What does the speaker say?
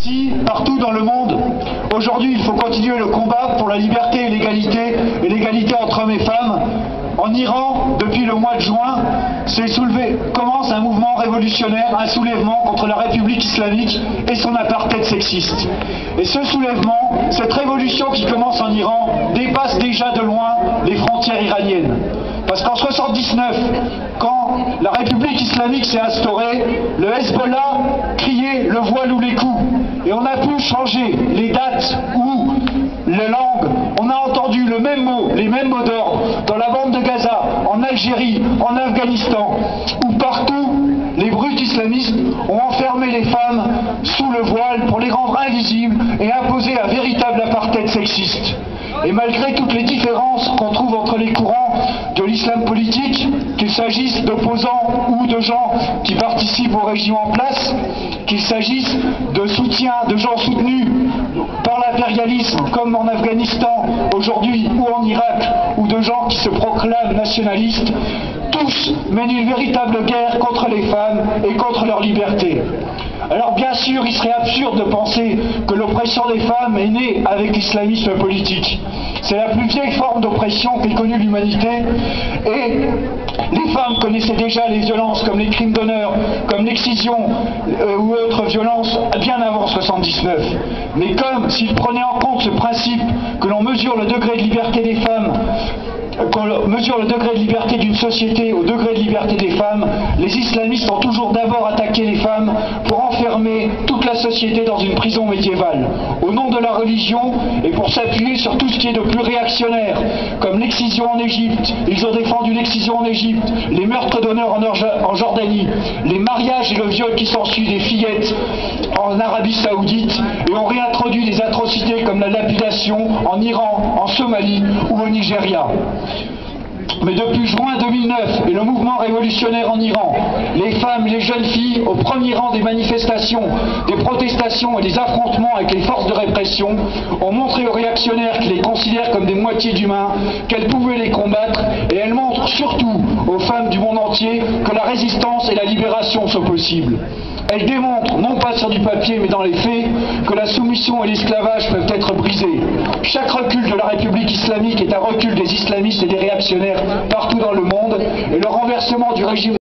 Ici, partout dans le monde, aujourd'hui il faut continuer le combat pour la liberté et l'égalité entre hommes et femmes. En Iran, depuis le mois de juin, commence un mouvement révolutionnaire, un soulèvement contre la République islamique et son apartheid sexiste. Et ce soulèvement, cette révolution qui commence en Iran, dépasse déjà de loin les frontières iraniennes. Parce qu'en 1979, quand la République islamique s'est instaurée, le Hezbollah criait le voile ou les coups. Et on a pu changer les dates ou les langues. On a entendu le même mot, les mêmes mots d'ordre dans la bande de Gaza, en Algérie, en Afghanistan, où partout les brutes islamistes ont enfermé les femmes sous le voile pour les rendre invisibles et imposer un véritable apartheid sexiste. Et malgré toutes les différences qu'on trouve entre les courants de l'islam politique, qu'il s'agisse d'opposants ou de gens qui participent au régime en place, qu'il s'agisse de gens soutenus par l'impérialisme comme en Afghanistan aujourd'hui ou en Irak, ou de gens qui se proclament nationalistes, tous mènent une véritable guerre contre les femmes et contre leur liberté. Alors bien sûr, il serait absurde de penser que l'oppression des femmes est née avec l'islamisme politique. C'est la plus vieille forme d'oppression qu'ait connue l'humanité, et les femmes connaissaient déjà les violences comme les crimes d'honneur, comme l'excision ou autres violences bien avant 1979. Mais comme s'ils prenaient en compte ce principe que l'on mesure le degré de liberté des femmes, qu'on mesure le degré de liberté d'une société au degré de liberté des femmes, les islamistes ont toujours d'abord attaqué les femmes pour enfermer toute la société dans une prison médiévale, au nom de la religion et pour s'appuyer sur tout ce qui est de plus réactionnaire, comme l'excision en Égypte. Ils ont défendu l'excision en Égypte, les meurtres d'honneur en Jordanie, les mariages et le viol qui s'ensuit des fillettes en Arabie Saoudite, et ont réintroduit des atrocités comme la lapidation en Iran, en Somalie ou au Nigeria. Mais depuis juin 2009 et le mouvement révolutionnaire en Iran, les femmes et les jeunes filles, au premier rang des manifestations, des protestations et des affrontements avec les forces de répression, ont montré aux réactionnaires qui les considèrent comme des moitiés d'humains qu'elles pouvaient les combattre, et elles montrent surtout aux femmes du monde entier que la résistance et la libération sont possibles. Elle démontre, non pas sur du papier mais dans les faits, que la soumission et l'esclavage peuvent être brisés. Chaque recul de la République islamique est un recul des islamistes et des réactionnaires partout dans le monde, et le renversement du régime